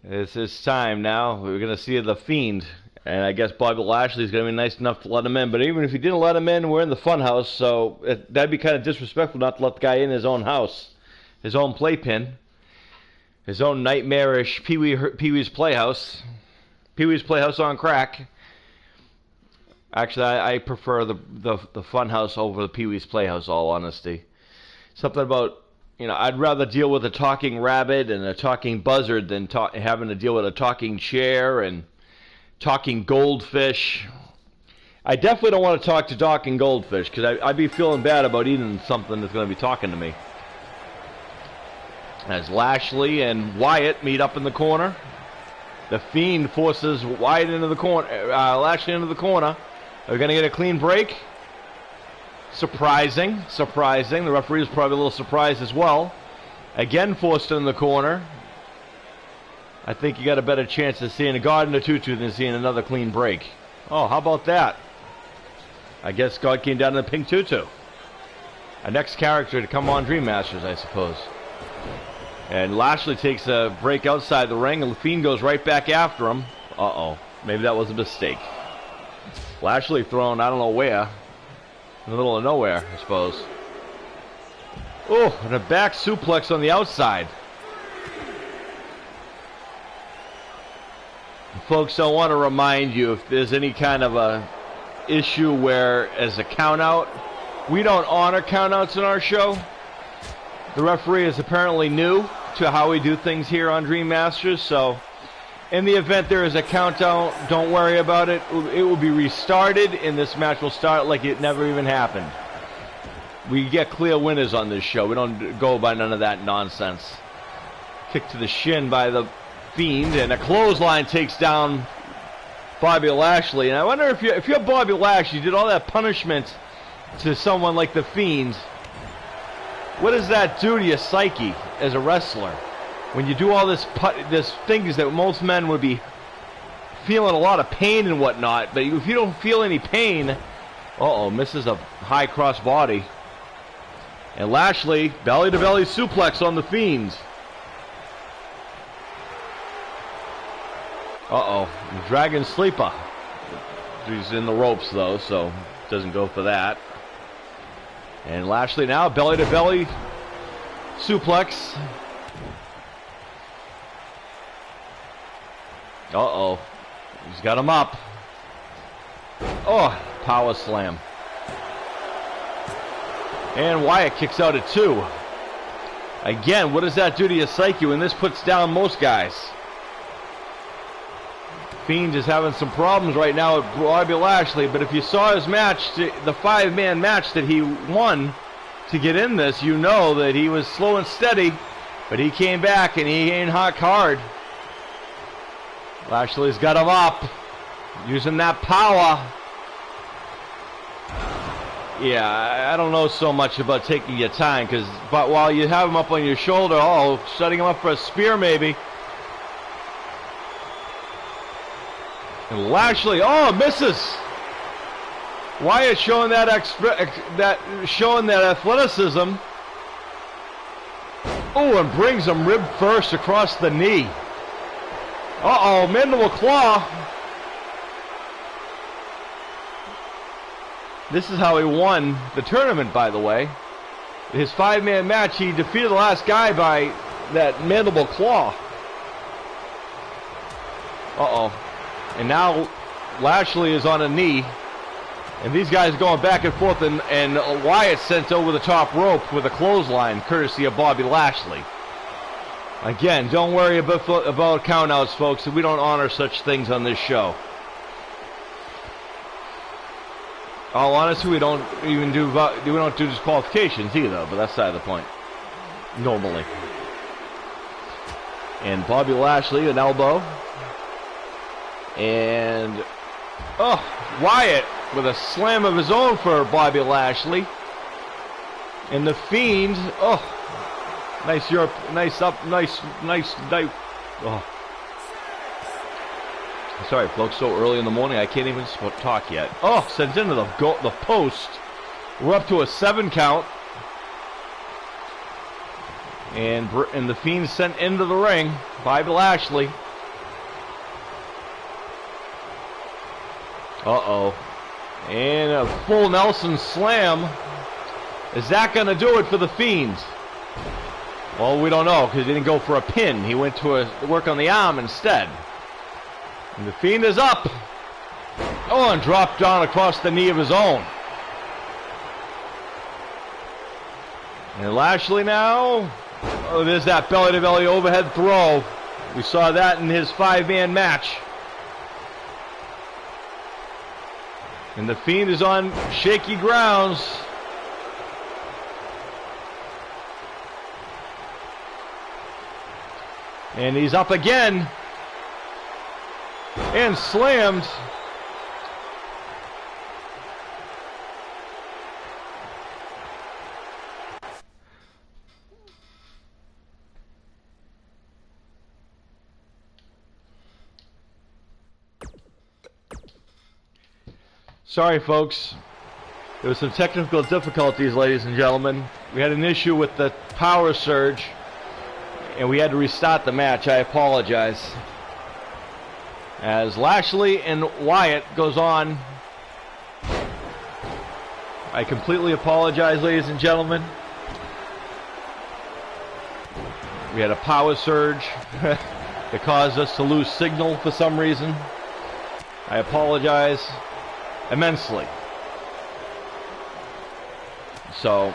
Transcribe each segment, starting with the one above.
It's his time now. We're going to see the Fiend. And I guess Bobby Lashley's going to be nice enough to let him in. But even if he didn't let him in, we're in the funhouse. So that'd be kind of disrespectful not to let the guy in his own house. His own playpen. His own nightmarish Pee-wee's Playhouse. Pee-wee's Playhouse on crack. Actually, I prefer the funhouse over the Pee-wee's Playhouse, all honesty. Something about, I'd rather deal with a talking rabbit and a talking buzzard than having to deal with a talking chair and talking goldfish. I definitely don't want to talk to talking goldfish because I'd be feeling bad about eating something that's going to be talking to me. As Lashley and Wyatt meet up in the corner. The Fiend forces Wyatt into the corner, Lashley into the corner. Are we going to get a clean break? Surprising. The referee is probably a little surprised as well. Again forced in the corner. I think you got a better chance of seeing a God in a tutu than seeing another clean break. Oh, how about that? I guess God came down in the pink tutu. Our next character to come on Dream Masters, I suppose. And Lashley takes a break outside the ring, and the Fiend goes right back after him. Uh-oh. Maybe that was a mistake. Lashley thrown, I don't know where. In the middle of nowhere, I suppose. Oh, and a back suplex on the outside. Folks, I want to remind you, if there's any kind of a issue where, as a count-out, we don't honor count-outs in our show. The referee is apparently new to how we do things here on Dream Masters, so in the event there is a countdown, don't worry about it. It will be restarted, and this match will start like it never even happened. We get clear winners on this show. We don't go by none of that nonsense. Kick to the shin by the Fiend, and a clothesline takes down Bobby Lashley. And I wonder if you're Bobby Lashley, you did all that punishment to someone like the Fiend. What does that do to your psyche as a wrestler? When you do all this things that most men would be feeling a lot of pain and whatnot, but if you don't feel any pain, misses a high cross body. And Lashley, belly-to-belly suplex on the Fiend. Dragon Sleeper. He's in the ropes, though, so doesn't go for that. And Lashley now, belly-to-belly suplex. He's got him up. Oh, power slam. And Wyatt kicks out at 2. Again, what does that do to your psyche when this puts down most guys? Fiend is having some problems right now with Bobby Lashley, but if you saw his match, the 5-man match that he won to get in this, you know that he was slow and steady, but he came back and he ain't hard. Lashley's got him up, using that power. Yeah, I don't know so much about taking your time, but while you have him up on your shoulder, setting him up for a spear maybe. And Lashley, misses. Wyatt showing that athleticism. And brings him rib first across the knee. Mandible claw. This is how he won the tournament, by the way. His 5-man match, he defeated the last guy by that mandible claw. And now Lashley is on a knee. And these guys going back and forth, and Wyatt sent over the top rope with a clothesline, courtesy of Bobby Lashley. Again, don't worry about countouts, folks. We don't honor such things on this show. All honesty, we don't do disqualifications either, but that's side of the point. Normally. And Bobby Lashley, an elbow. And Wyatt with a slam of his own for Bobby Lashley. And the Fiend, nice dive. Sorry, folks, so early in the morning I can't even talk yet. Sends into the post. We're up to a 7 count. And the Fiend sent into the ring. Bobby Lashley. Uh-oh. And a full Nelson slam. Is that going to do it for the Fiend? Well, we don't know because he didn't go for a pin. He went to work on the arm instead. And the Fiend is up. Oh, and dropped down across the knee of his own. And Lashley now. Oh, there's that belly-to-belly overhead throw. We saw that in his 5-man match. And the Fiend is on shaky grounds. And he's up again. And slammed. Sorry, folks. There were some technical difficulties, ladies and gentlemen. We had an issue with the power surge, and we had to restart the match. I apologize. As Lashley and Wyatt goes on. I completely apologize, ladies and gentlemen. We had a power surge that caused us to lose signal for some reason. I apologize immensely. So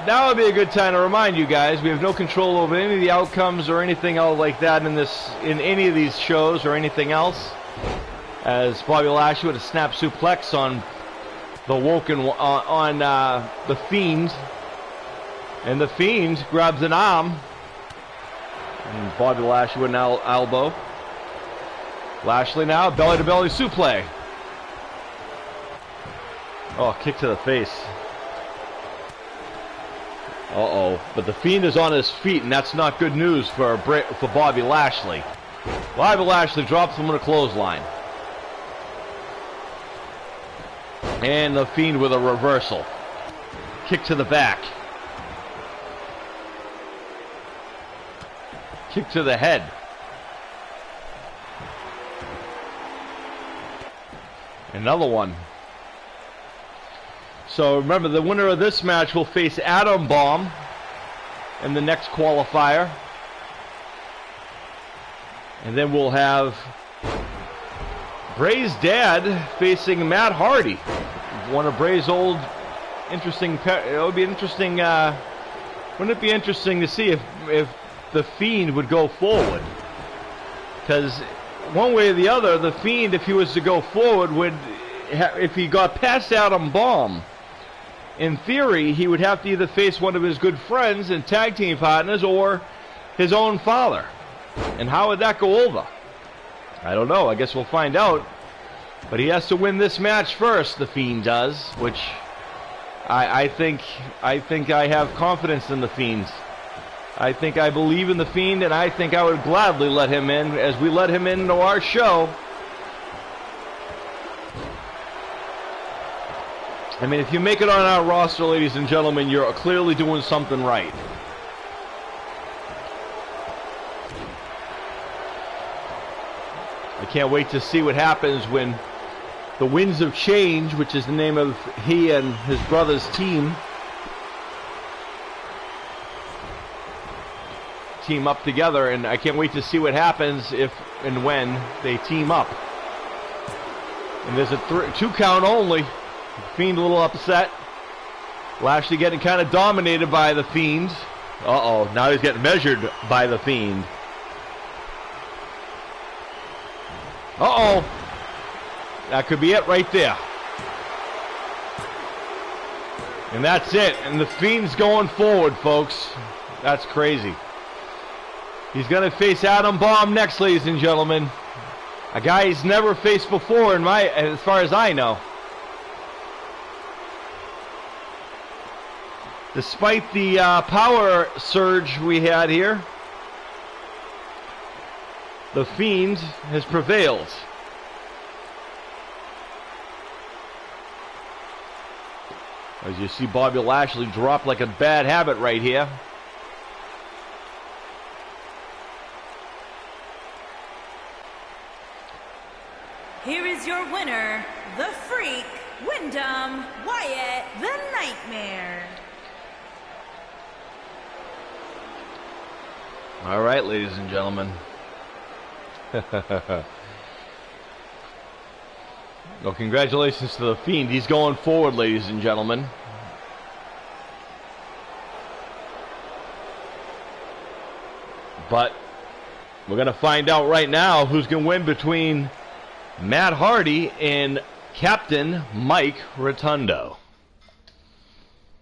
now would be a good time to remind you guys we have no control over any of the outcomes or anything else like that in any of these shows or anything else. As Bobby Lashley with a snap suplex on the Woken on the Fiend, and the Fiend grabs an arm, and Bobby Lashley with an elbow. Lashley now belly to belly suplex. Oh, kick to the face. Uh-oh. But the Fiend is on his feet, and that's not good news for Bobby Lashley. Bobby Lashley drops him with a clothesline. And the Fiend with a reversal. Kick to the back. Kick to the head. Another one. So remember, the winner of this match will face Atom Bomb in the next qualifier. And then we'll have Bray's dad facing Matt Hardy. One of Bray's old interesting... It would be interesting... wouldn't it be interesting to see if the Fiend would go forward? Because one way or the other, the Fiend, if he was to go forward, would... If he got past Atom Bomb, in theory, he would have to either face one of his good friends and tag team partners or his own father. And how would that go over? I don't know. I guess we'll find out. But he has to win this match first, the Fiend does, which I think I have confidence in the Fiend. I think I believe in the Fiend, and I think I would gladly let him in as we let him into our show. I mean, if you make it on our roster, ladies and gentlemen, you're clearly doing something right. I can't wait to see what happens when the Winds of Change, which is the name of he and his brother's team up together, and I can't wait to see what happens if and when they team up. And there's a 2 count only. Fiend a little upset. Lashley getting kind of dominated by the Fiend. Uh-oh, now he's getting measured by the Fiend. Uh-oh. That could be it right there. And that's it. And the Fiend's going forward, folks. That's crazy. He's going to face Atom Bomb next, ladies and gentlemen. A guy he's never faced before, as far as I know. Despite the power surge we had here, the Fiend has prevailed. As you see Bobby Lashley drop like a bad habit right here. Here is your winner, the Freak, Wyndham Wyatt, the Nightmare. All right, ladies and gentlemen. Well, congratulations to the Fiend. He's going forward, ladies and gentlemen. But we're going to find out right now who's going to win between Matt Hardy and Captain Mike Rotundo.